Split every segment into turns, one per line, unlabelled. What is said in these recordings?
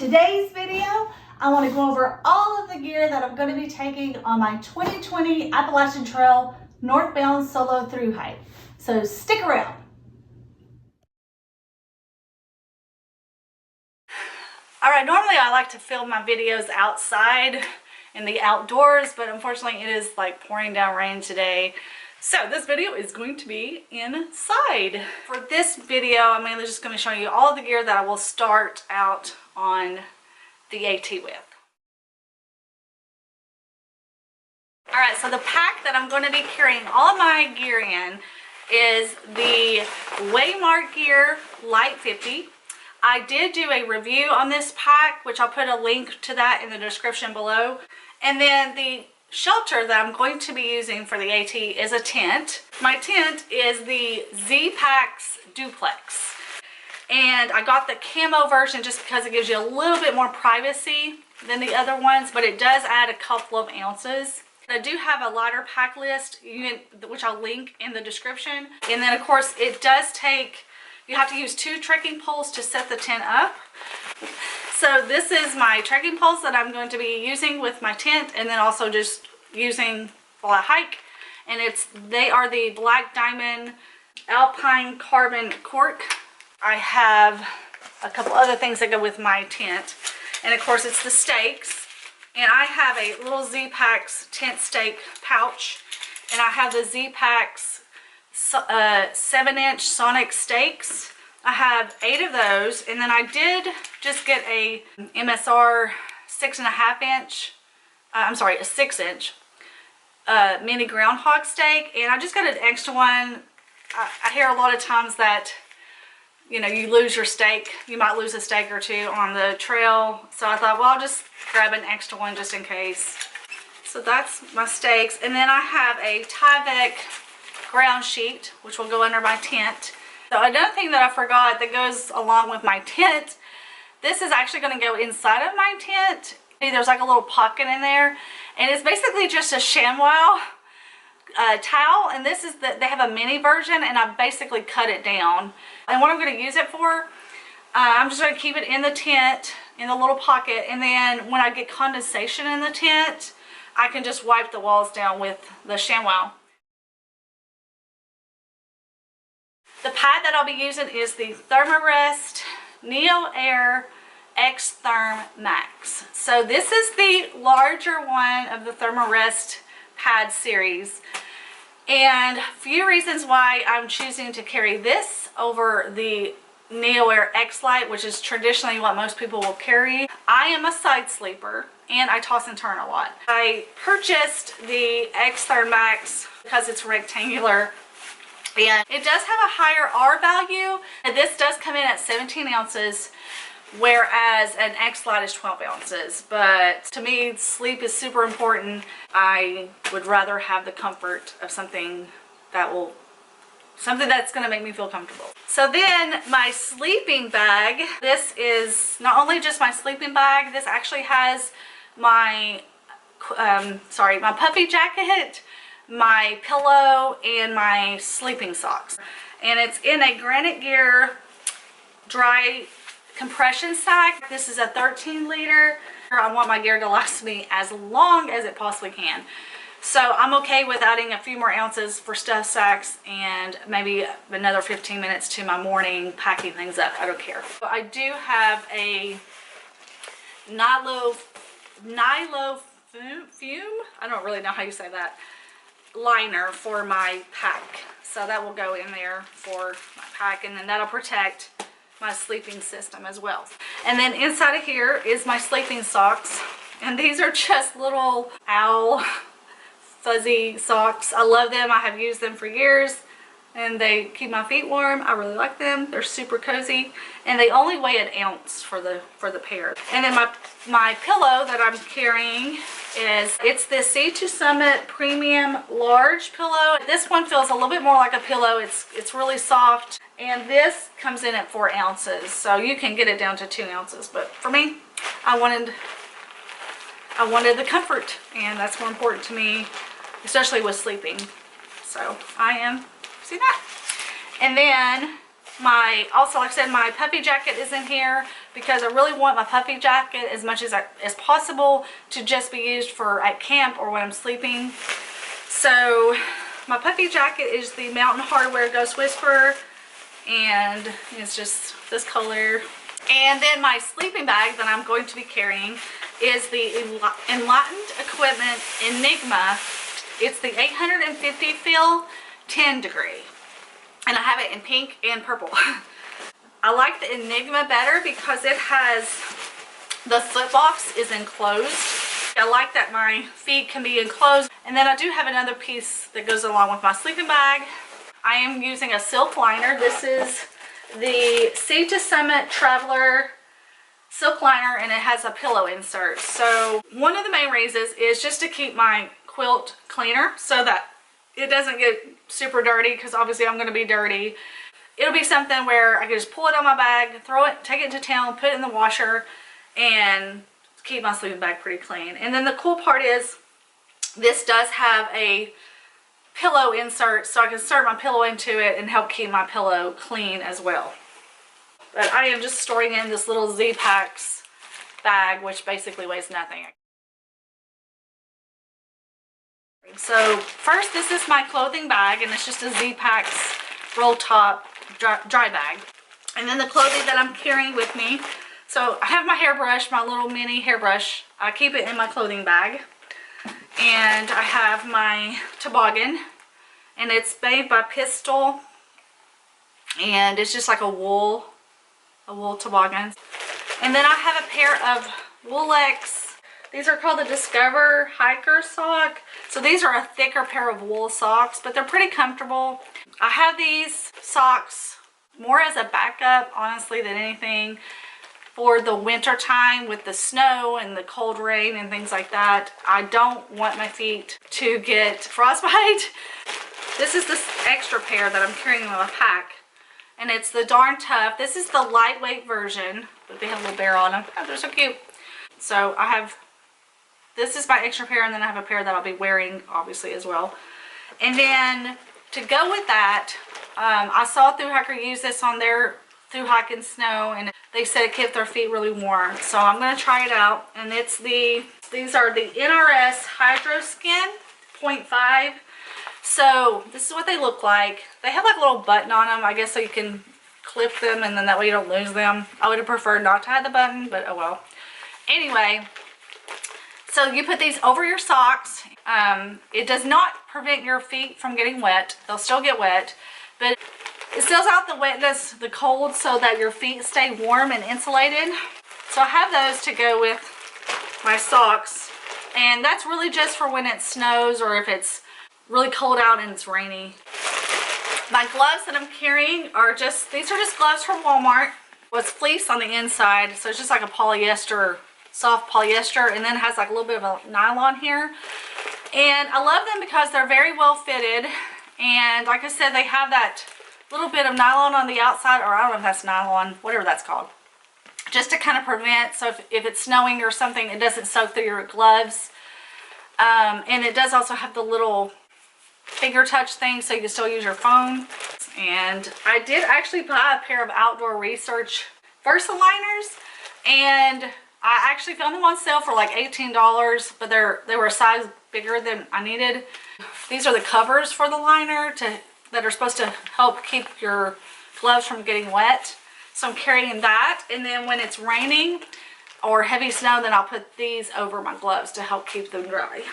today's video, I want to go over all of the gear that I'm going to be taking on my 2020 Appalachian Trail northbound solo through hike. So stick around. All right, normally I like to film my videos outside in the outdoors, but unfortunately it is like pouring down rain today. So this video is going to be inside. For this video, I'm mainly just going to show you all of the gear that I will start out on the AT with. All right, so the pack that I'm going to be carrying all of my gear in is the Waymark Gear Light 50. I did do a review on this pack, which I'll put a link to that in the description below. And then the shelter that I'm going to be using for the AT is a tent. My tent is the Z-Packs Duplex. And I got the camo version just because it gives you a little bit more privacy than the other ones, but it does add a couple of ounces. I do have a lighter pack list, which I'll link in the description. And then of course it does take, you have to use 2 trekking poles to set the tent up. So this is my trekking poles that I'm going to be using with my tent, and then also just using while I hike. And they are the Black Diamond Alpine Carbon Cork. I have a couple other things that go with my tent, and of course it's the stakes. And I have a little Z-Packs tent stake pouch, and I have the Z-Packs 7-inch Sonic stakes. I have 8 of those, and then I did just get a MSR 6.5-inch, I'm sorry, a 6-inch mini groundhog stake, and I just got an extra one. I hear a lot of times that, you know, you lose your stake, you might lose a stake or two on the trail, so I thought, well, I'll just grab an extra one just in case. So that's my stakes, and then I have a Tyvek ground sheet, which will go under my tent. So another thing that I forgot that goes along with my tent, this is actually going to go inside of my tent. There's like a little pocket in there, and it's basically just a ShamWow towel, and this is they have a mini version, and I basically cut it down. And what I'm going to use it for, I'm just going to keep it in the tent in the little pocket, and then when I get condensation in the tent, I can just wipe the walls down with the ShamWow. The pad that I'll be using is the Thermarest Neo Air X Therm Max. So this is the larger one of the Thermarest pad series, and a few reasons why I'm choosing to carry this over the Neo Air X Lite, which is traditionally what most people will carry. I am a side sleeper and I toss and turn a lot. I purchased the X Therm Max because it's rectangular, and it does have a higher R value, and this does come in at 17 ounces, whereas an X Lite is 12 ounces. But to me, sleep is super important. I would rather have the comfort of something that's going to make me feel comfortable. So then my sleeping bag, this is not only just my sleeping bag, this actually has my my puffy jacket, my pillow, and my sleeping socks. And it's in a Granite Gear dry compression sack. This is a 13-liter. I want my gear to last me as long as it possibly can. So I'm okay with adding a few more ounces for stuff sacks and maybe another 15 minutes to my morning packing things up. I don't care. So I do have a Nilo fume, I don't really know how you say that, liner for my pack. So that will go in there for my pack, and then that'll protect my sleeping system as well. And then inside of here is my sleeping socks, and these are just little owl fuzzy socks. I love them. I have used them for years, and they keep my feet warm. I really like them. They're super cozy, and they only weigh an ounce for the pair. And then my pillow that I'm carrying it's the Sea2 Summit Premium Large pillow. This one feels a little bit more like a pillow. It's really soft, and this comes in at 4 ounces, so you can get it down to 2 ounces. But for me, I wanted the comfort, and that's more important to me, especially with sleeping. So I am, see that? And then Also, like I said, my puffy jacket is in here because I really want my puffy jacket as much as possible to just be used for at camp or when I'm sleeping. So my puffy jacket is the Mountain Hardwear Ghost Whisperer, and it's just this color. And then my sleeping bag that I'm going to be carrying is the Enlightened Equipment Enigma. It's the 850 feel 10 degree. And I have it in pink and purple. I like the Enigma better because it has, the foot box is enclosed. I like that my feet can be enclosed. And then I do have another piece that goes along with my sleeping bag. I am using a silk liner. This is the Sea to Summit Traveler silk liner, and it has a pillow insert. So one of the main reasons is just to keep my quilt cleaner so that it doesn't get super dirty, because obviously I'm going to be dirty. It'll be something where I can just pull it on my bag, throw it, take it to town, put it in the washer, and keep my sleeping bag pretty clean. And then the cool part is this does have a pillow insert, so I can insert my pillow into it and help keep my pillow clean as well. But I am just storing in this little Z-Packs bag, which basically weighs nothing. So first, this is my clothing bag, and it's just a Z-Packs roll top dry bag. And then the clothing that I'm carrying with me. So I have my hairbrush, my little mini hairbrush. I keep it in my clothing bag. And I have my toboggan, and it's made by Pistol, and it's just like a wool toboggan. And then I have a pair of Woolex. These are called the Discover Hiker Sock. So these are a thicker pair of wool socks, but they're pretty comfortable. I have these socks more as a backup, honestly, than anything, for the winter time with the snow and the cold rain and things like that. I don't want my feet to get frostbite. This is this extra pair that I'm carrying in my pack, and it's the Darn Tough. This is the lightweight version, but they have a little bear on them. Oh, they're so cute. So I have, this is my extra pair, and then I have a pair that I'll be wearing obviously as well. And then to go with that, I saw Thru Hiker use this on their through hiking snow, and they said it kept their feet really warm. So I'm going to try it out, and it's these are the NRS Hydro Skin 0.5. So this is what they look like. They have like a little button on them, I guess, so you can clip them, and then that way you don't lose them. I would have preferred not to have the button, but oh well. Anyway, so you put these over your socks. It does not prevent your feet from getting wet. They'll still get wet, but it seals out the wetness, the cold, so that your feet stay warm and insulated. So I have those to go with my socks, and that's really just for when it snows or if it's really cold out and it's rainy. My gloves that I'm carrying are just, these are just gloves from Walmart. Well, it's fleece on the inside, so it's just like a polyester, soft polyester, and then it has like a little bit of a nylon here. And I love them because they're very well fitted, and like I said, they have that little bit of nylon on the outside, or I don't know if that's nylon, whatever that's called, just to kind of prevent, so if it's snowing or something, it doesn't soak through your gloves. And it does also have the little finger touch thing, so you can still use your phone. And I did actually buy a pair of Outdoor Research Versaliners, and I actually found them on sale for like $18, but they were a size bigger than I needed. These are the covers for the liner that are supposed to help keep your gloves from getting wet. So I'm carrying that, and then when it's raining or heavy snow, then I'll put these over my gloves to help keep them dry.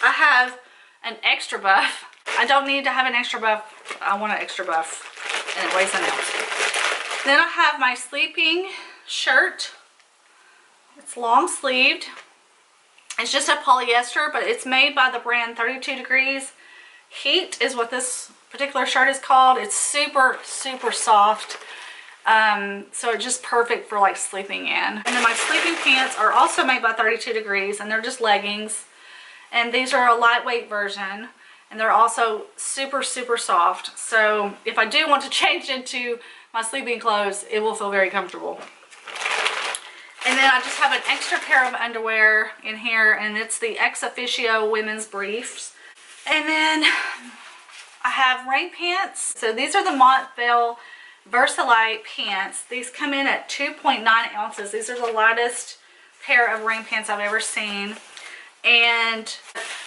I have an extra buff. I don't need to have an extra buff. I want an extra buff, and it weighs an ounce. Then I have my sleeping shirt. It's long sleeved. It's just a polyester, but it's made by the brand 32 Degrees Heat is what this particular shirt is called. It's super, super soft. So it's just perfect for like sleeping in. And then my sleeping pants are also made by 32 Degrees, and they're just leggings. And these are a lightweight version, and they're also super, super soft. So if I do want to change into my sleeping clothes, it will feel very comfortable. And then I just have an extra pair of underwear in here, and it's the Ex Officio Women's Briefs. And then I have rain pants. So these are the Montvale Versalite pants. These come in at 2.9 ounces. These are the lightest pair of rain pants I've ever seen. And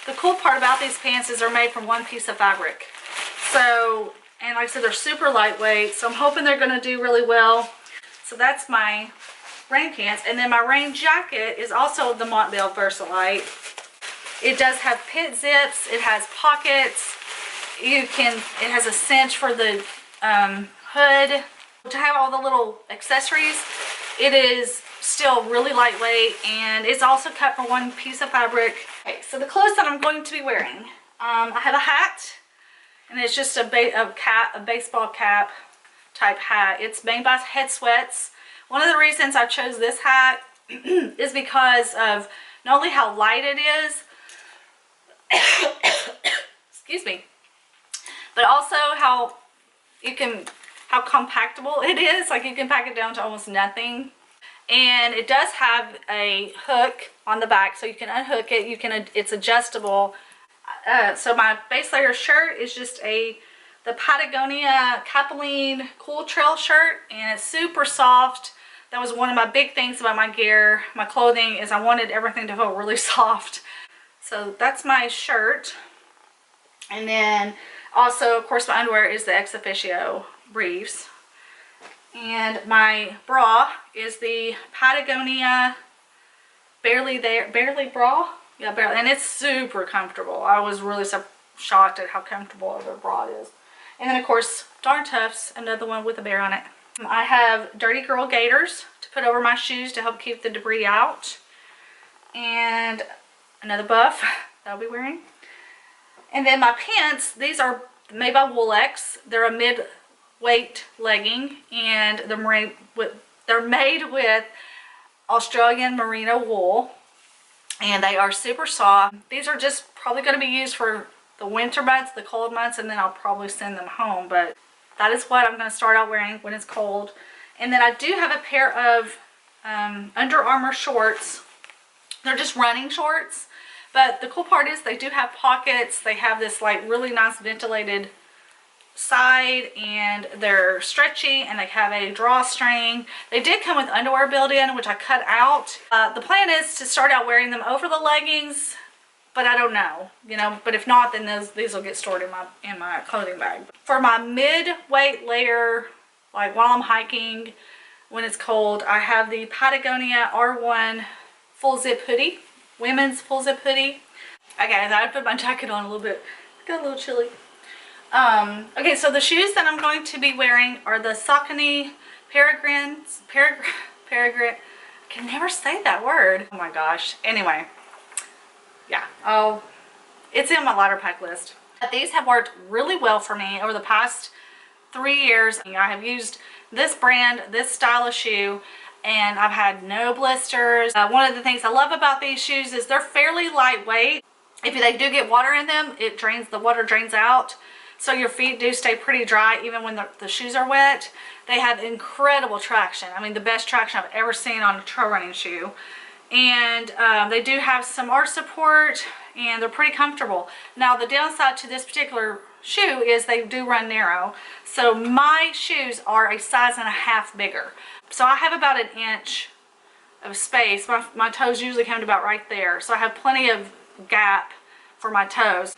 the cool part about these pants is they're made from one piece of fabric. So, and like I said, they're super lightweight. So I'm hoping they're going to do really well. So that's my rain pants. And then my rain jacket is also the Montbell Versalite. It does have pit zips. It has pockets. It has a cinch for the hood. To have all the little accessories, it is still really lightweight, and it's also cut from one piece of fabric. Okay, so the clothes that I'm going to be wearing, I have a hat, and it's just a baseball cap type hat. It's made by Head Sweats. One of the reasons I chose this hat is because of not only how light it is, excuse me, but also how compactable it is. Like, you can pack it down to almost nothing. And it does have a hook on the back, so you can unhook it. It's adjustable. So my base layer shirt is just the Patagonia Capilene Cool Trail shirt, and it's super soft. That was one of my big things about my gear, my clothing, is I wanted everything to feel really soft. So that's my shirt. And then also, of course, my underwear is the Ex Officio briefs. And my bra is the Patagonia Barely bra. Yeah, Barely. And it's super comfortable. I was really so shocked at how comfortable the bra is. And then, of course, Darn Toughs, another one with a bear on it. I have Dirty Girl gaiters to put over my shoes to help keep the debris out. And another buff that I'll be wearing. And then my pants, these are made by Wool-X. They're a mid-weight legging, and they're made with Australian merino wool, and they are super soft. These are just probably going to be used for the winter months, the cold months, and then I'll probably send them home. But that is what I'm going to start out wearing when it's cold. And then I do have a pair of Under Armour shorts. They're just running shorts, but the cool part is they do have pockets. They have this like really nice ventilated side, and they're stretchy, and they have a drawstring. They did come with underwear built in, which I cut out. The plan is to start out wearing them over the leggings, but I don't know, but if not, then these will get stored in my clothing bag. For my mid-weight layer, like while I'm hiking when it's cold, I have the Patagonia R1 full zip hoodie, women's full zip hoodie. Okay, I thought I'd put my jacket on a little bit. Got a little chilly. Okay, so the shoes that I'm going to be wearing are the Saucony Peregrine. I can never say that word. Oh my gosh. Anyway, yeah. It's in my ladder pack list. These have worked really well for me over the past 3 years. I have used this brand, this style of shoe, and I've had no blisters. One of the things I love about these shoes is they're fairly lightweight. If they do get water in them, the water drains out. So your feet do stay pretty dry even when the shoes are wet. They have incredible traction. I mean, the best traction I've ever seen on a trail running shoe. And they do have some arch support, and they're pretty comfortable. Now, the downside to this particular shoe is they do run narrow. So my shoes are a size and a half bigger. So I have about an inch of space. My toes usually come to about right there. So I have plenty of gap for my toes.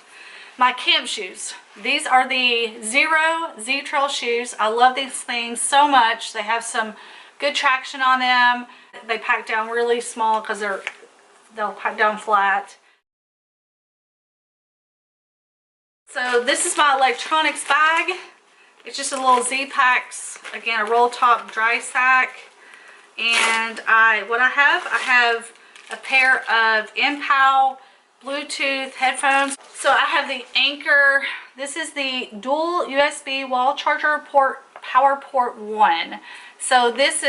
My camp shoes. These are the Zero Z-Trail shoes. I love these things so much. They have some good traction on them. They pack down really small because they'll pack down flat. So this is my electronics bag. It's just a little Z-Packs, again, a roll top dry sack. And I have a pair of MPOW Bluetooth headphones. So I have the Anchor. This is the dual USB wall charger port, power port 1. So this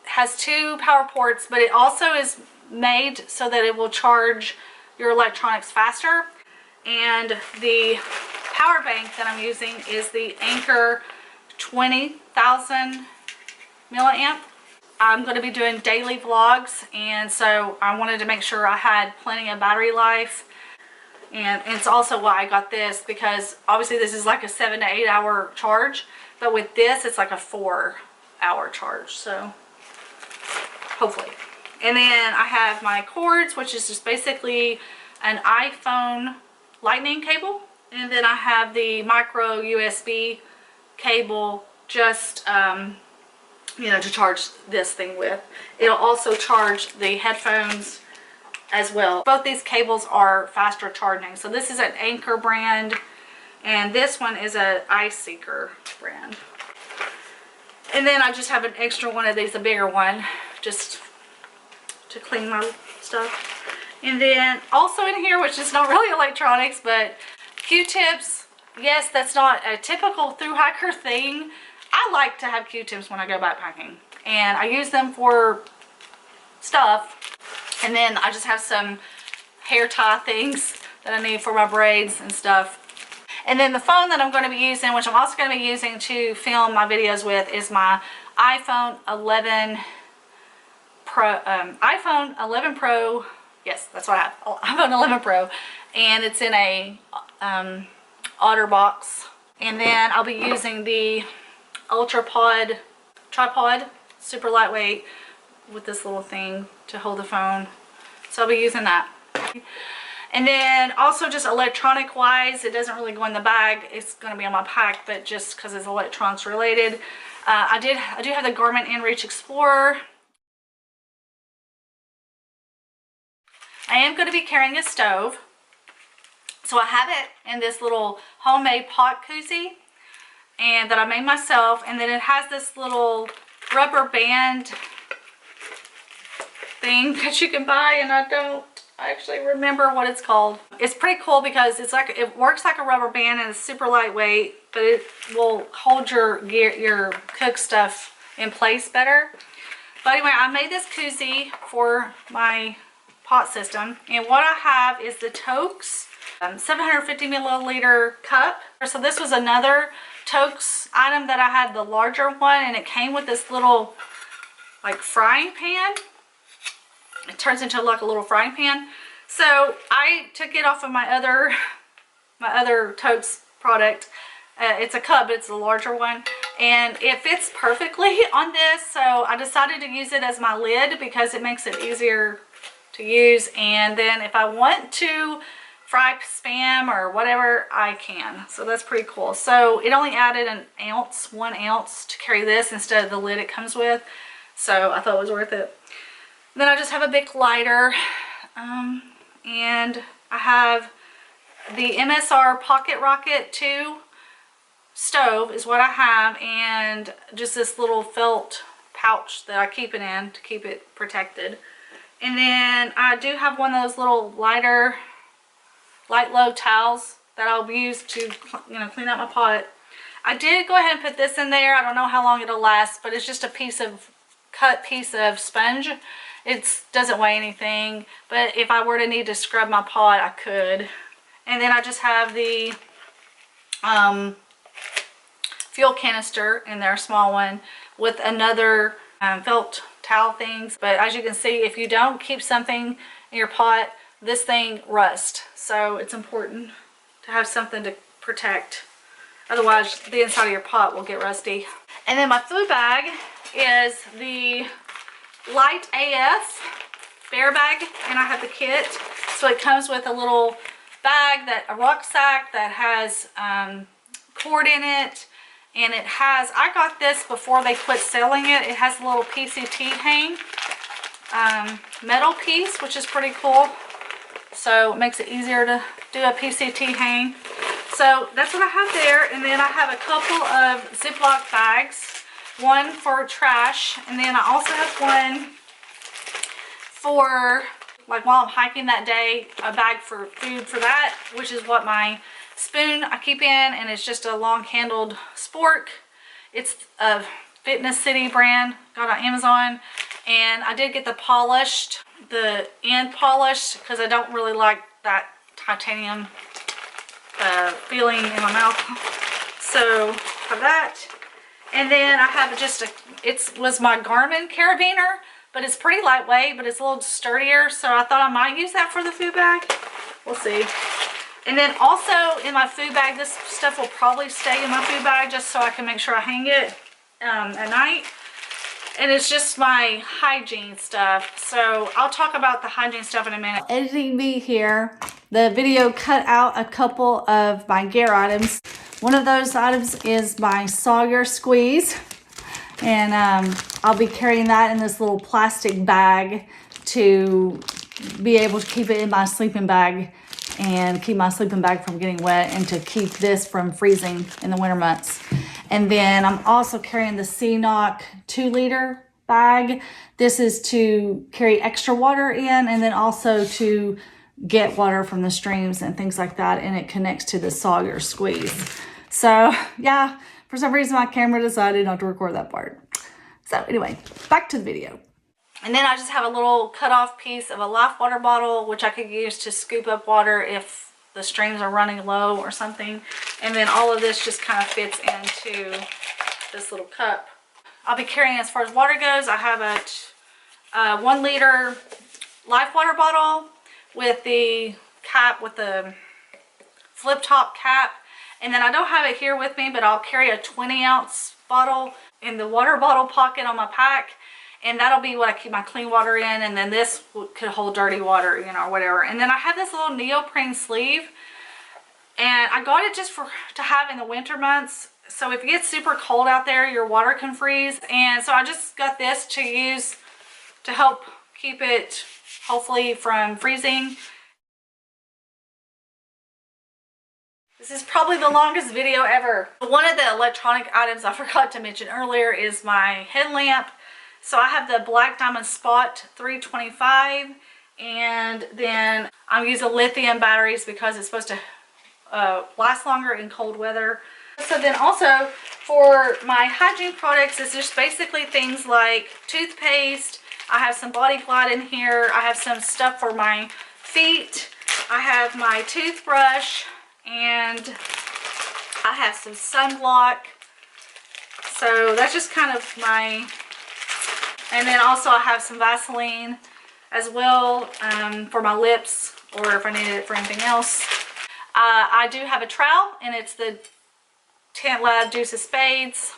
has 2 power ports, but it also is made so that it will charge your electronics faster. And the power bank that I'm using is the Anchor 20,000 milliamp. I'm going to be doing daily vlogs, and so I wanted to make sure I had plenty of battery life. And it's also why I got this, because obviously this is like a 7 to 8 hour charge. but with this it's like a 4-hour charge, so hopefully. And then I have my cords, which is just basically an iPhone lightning cable, and then I have the micro USB cable, just you know, to charge this thing with. It'll also charge the headphones as well. Both these cables are faster charging. So this is an Anchor brand, and this one is a iSeeker brand. And then I just have an extra one of these, a bigger one, just to clean my stuff. And then also in here, which is not really electronics, but Q-tips. Yes, that's not a typical thru hiker thing. I like to have Q-tips when I go backpacking, and I use them for stuff. And then I just have some hair tie things that I need for my braids and stuff. And then the phone that I'm going to be using, which I'm also going to be using to film my videos with, is my iPhone 11 Pro. iPhone 11 Pro. Yes, that's what I have. iPhone 11 Pro, and it's in a OtterBox. And then I'll be using the UltraPod tripod, super lightweight, with this little thing to hold the phone. So I'll be using that. And then also just electronic wise, it doesn't really go in the bag. It's going to be on my pack, but just because it's electronics related, I do have the Garmin InReach Explorer. I am going to be carrying a stove. So I have it in this little homemade pot koozie, and that I made myself. And then it has this little rubber band thing that you can buy, and I don't actually remember what it's called. It's pretty cool because it's like, it works like a rubber band, and it's super lightweight, but it will hold your gear, your cook stuff in place better. But anyway, I made this koozie for my pot system, and what I have is the Tokes 750 milliliter cup. So this was another Tokes item that I had, the larger one, and it came with this little like frying pan. It turns into like a little frying pan. So I took it off of my other Tokes product. It's a cup, but it's a larger one, and it fits perfectly on this. So I decided to use it as my lid because it makes it easier to use. And then if I want to fry Spam or whatever, I can. So that's pretty cool. So it only added an ounce, 1 ounce to carry this instead of the lid it comes with. So I thought it was worth it. Then I just have a big lighter, and I have the MSR Pocket Rocket 2 stove is what I have, and just this little felt pouch that I keep it in to keep it protected. And then I do have one of those little light load towels that I'll use to, you know, clean out my pot. I did go ahead and put this in there. I don't know how long it'll last, but it's just a cut piece of sponge. It doesn't weigh anything, but if I were to need to scrub my pot, I could. And then I just have the fuel canister in there, a small one, with another felt towel things. But as you can see, if you don't keep something in your pot, this thing rusts. So it's important to have something to protect. Otherwise, the inside of your pot will get rusty. And then my food bag is the Light AF bear bag, and I have the kit. So it comes with a little bag, a rucksack that has cord in it, and it has, I got this before they quit selling it. It has a little PCT hang, metal piece, which is pretty cool. So it makes it easier to do a PCT hang. So that's what I have there. And then I have a couple of Ziploc bags. One for trash, and then I also have one for, like, while I'm hiking that day, a bag for food for that, which is what my spoon I keep in, and it's just a long-handled spork. It's a Fitness City brand, got on Amazon, and I did get the end polished, because I don't really like that titanium feeling in my mouth. So for that. And then I have just it was my Garmin carabiner, but it's pretty lightweight, but it's a little sturdier, so I thought I might use that for the food bag. We'll see. And then also in my food bag, this stuff will probably stay in my food bag just so I can make sure I hang it at night. And it's just my hygiene stuff. So I'll talk about the hygiene stuff in a minute. Editing me here, the video cut out a couple of my gear items. One of those items is my Sawyer squeeze. And I'll be carrying that in this little plastic bag to be able to keep it in my sleeping bag and keep my sleeping bag from getting wet and to keep this from freezing in the winter months. And then I'm also carrying the CNOC 2-liter bag. This is to carry extra water in and then also to get water from the streams and things like that. And it connects to the Sawyer squeeze. So yeah, for some reason my camera decided not to record that part. So anyway, back to the video. And then I just have a little cut off piece of a life water bottle, which I could use to scoop up water if the streams are running low or something. And then all of this just kind of fits into this little cup. I'll be carrying, as far as water goes, I have a 1 liter life water bottle with the cap, with the flip top cap. And then I don't have it here with me, but I'll carry a 20-ounce bottle in the water bottle pocket on my pack. And that'll be what I keep my clean water in. And then this could hold dirty water, you know, or whatever. And then I have this little neoprene sleeve. And I got it just to have in the winter months. So if it gets super cold out there, your water can freeze. And so I just got this to use to help keep it, hopefully, from freezing. This is probably the longest video ever. One of the electronic items I forgot to mention earlier is my headlamp. So I have the Black Diamond Spot 325, and then I'm using lithium batteries because it's supposed to last longer in cold weather. So then also for my hygiene products, it's just basically things like toothpaste. I have some body glide in here. I have some stuff for my feet. I have my toothbrush, and I have some sunblock. So that's just kind of my... And then also I have some Vaseline as well for my lips, or if I needed it for anything else. I do have a trowel, and it's the Tent Lab Deuce of Spades.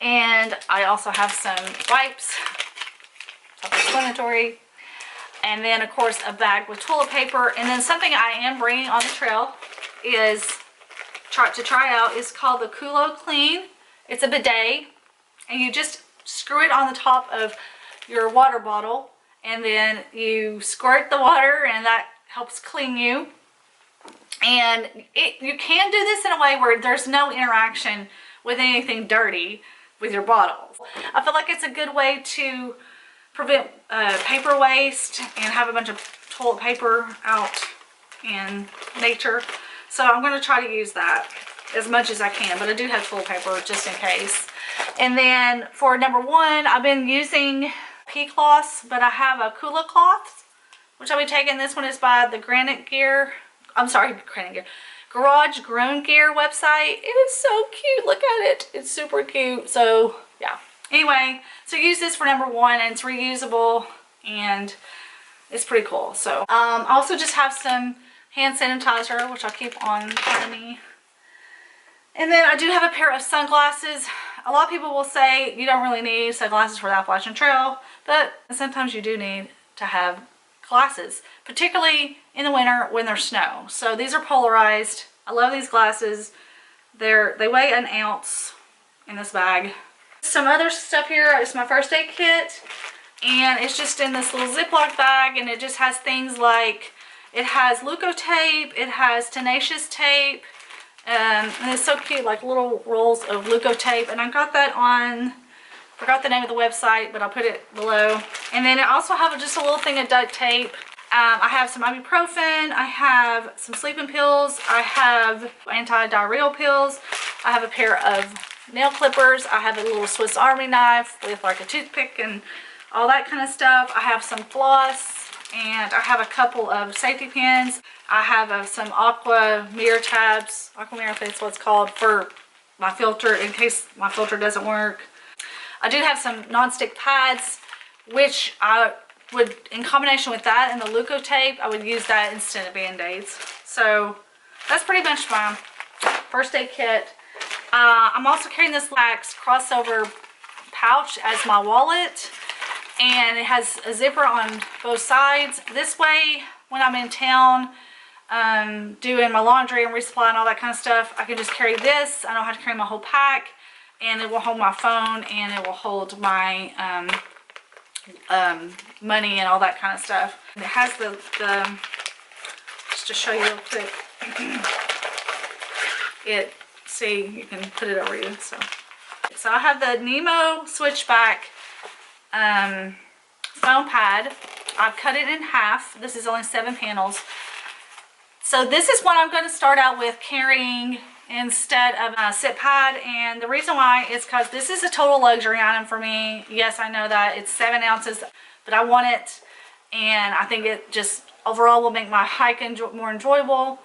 And I also have some wipes, self-explanatory. And then of course a bag with toilet paper. And then something I am bringing on the trail is, to try out, is called the Culo Clean. It's a bidet, and you just screw it on the top of your water bottle, and then you squirt the water, and that helps clean you. And you can do this in a way where there's no interaction with anything dirty with your bottles. I feel like it's a good way to prevent paper waste and have a bunch of toilet paper out in nature. So I'm going to try to use that as much as I can, but I do have toilet paper just in case. And then for number 1, I've been using pea cloths, but I have a Kula cloth, which I'll be taking. This one is by the Garage Grown Gear website. It is so cute. Look at it. It's super cute. So yeah. Anyway, so use this for number 1, and it's reusable, and it's pretty cool. So I also just have some hand sanitizer, which I'll keep on front of me. And then I do have a pair of sunglasses. A lot of people will say you don't really need sunglasses for the Appalachian Trail, but sometimes you do need to have glasses, particularly in the winter when there's snow. So these are polarized. I love these glasses. They weigh an ounce in this bag. Some other stuff here is my first aid kit, and it's just in this little Ziploc bag, and it just has things like, it has Leukotape, it has Tenacious tape, and it's so cute, like little rolls of Leukotape. And I got that on, forgot the name of the website, but I'll put it below. And then I also have just a little thing of duct tape. I have some ibuprofen, I have some sleeping pills, I have anti-diarrheal pills, I have a pair of nail clippers, I have a little Swiss Army knife with like a toothpick and all that kind of stuff. I have some floss, and I have a couple of safety pins. I have some Aqua Mirror tabs, Aqua Mirror, that's what it's called, for my filter in case my filter doesn't work. I do have some non-stick pads, which I would, in combination with that and the Leuko tape, I would use that instead of Band-Aids. So that's pretty much my first aid kit. I'm also carrying this Lax crossover pouch as my wallet, and it has a zipper on both sides. This way, when I'm in town doing my laundry and resupply and all that kind of stuff, I can just carry this. I don't have to carry my whole pack, and it will hold my phone, and it will hold my money and all that kind of stuff. And it has the just to show you real quick, see, you can put it over you. So I have the Nemo switchback foam pad. I've cut it in half. This is only 7 panels. So this is what I'm going to start out with carrying instead of a sit pad, and the reason why is because this is a total luxury item for me. Yes, I know that it's 7 ounces, but I want it, and I think it just overall will make my hike more enjoyable.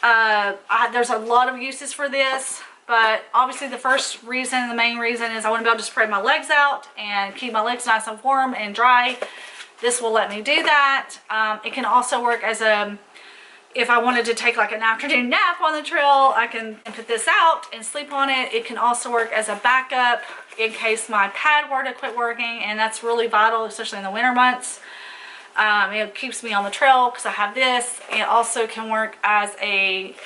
There's a lot of uses for this, but obviously the first reason, the main reason, is I want to be able to spread my legs out and keep my legs nice and warm and dry. This will let me do that. It can also work as a, if I wanted to take like an afternoon nap on the trail, I can put this out and sleep on it. It can also work as a backup in case my pad were to quit working, and that's really vital, especially in the winter months. It keeps me on the trail because I have this. It also can work as a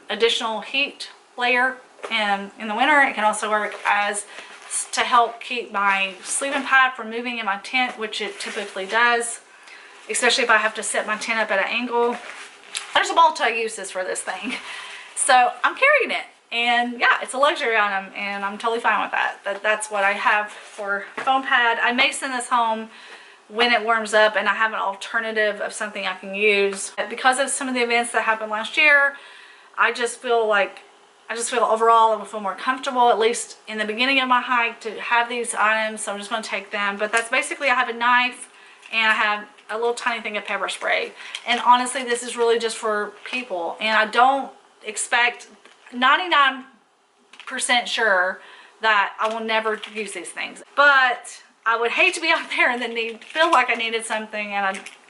additional heat layer in the winter. It can also work as to help keep my sleeping pad from moving in my tent, which it typically does, especially if I have to set my tent up at an angle. There's a multi-uses for this thing. So I'm carrying it, and yeah, it's a luxury item, and I'm totally fine with that. That's what I have for foam pad. I may send this home when it warms up and I have an alternative of something I can use. Because of some of the events that happened last year, I just feel overall I will feel more comfortable, at least in the beginning of my hike, to have these items. So I'm just going to take them. But that's basically, I have a knife and I have a little tiny thing of pepper spray. And honestly, this is really just for people. And I don't expect, 99% sure that I will never use these things. But I would hate to be out there and then feel like I needed something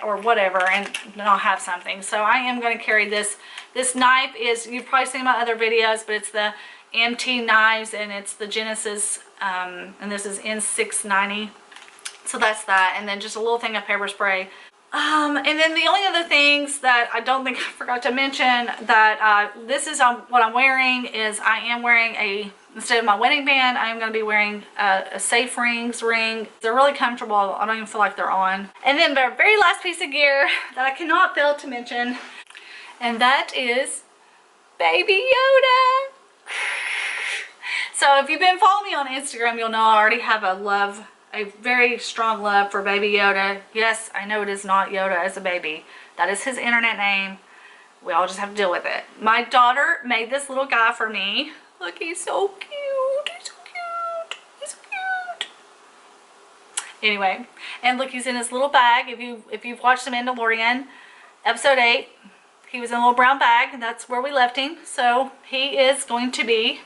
or whatever and not have something. So I am going to carry this. This knife is, you've probably seen my other videos, but it's the MT knives, and it's the Genesis, and this is N690. So that's that, and then just a little thing of pepper spray. And then the only other things that I don't think I forgot to mention that this is what I'm wearing is I am wearing instead of my wedding band, I am going to be wearing a Safe Rings ring. They're really comfortable. I don't even feel like they're on. And then the very last piece of gear that I cannot fail to mention, and that is Baby Yoda. So if you've been following me on Instagram, you'll know I already have a very strong love for Baby Yoda. Yes, I know it is not Yoda as a baby. That is his internet name. We all just have to deal with it. My daughter made this little guy for me. Look, he's so cute. He's so cute. He's so cute. Anyway, and look, he's in his little bag. If you've watched The Mandalorian, episode 8, he was in a little brown bag, and that's where we left him. So he is going to be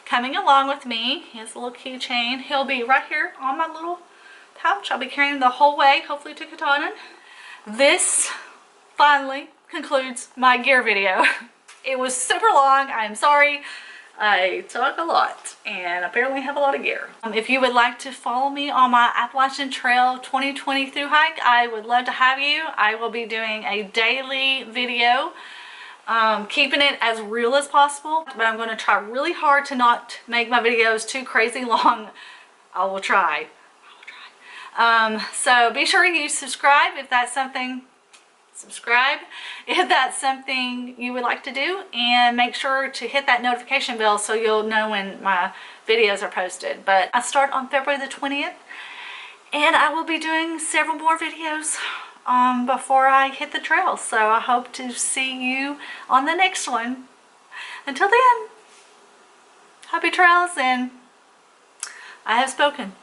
coming along with me. He has a little keychain. He'll be right here on my little pouch. I'll be carrying him the whole way, hopefully to Katahdin. This finally concludes my gear video. It was super long. I'm sorry. I talk a lot and apparently have a lot of gear. If you would like to follow me on my Appalachian Trail 2020 through hike, I would love to have you. I will be doing a daily video, keeping it as real as possible, but I'm going to try really hard to not make my videos too crazy long. I will try. So be sure you subscribe if that's something you would like to do, and make sure to hit that notification bell so you'll know when my videos are posted. But I start on February the 20th, and I will be doing several more videos before I hit the trail. So I hope to see you on the next one. Until then, happy trails, and I have spoken.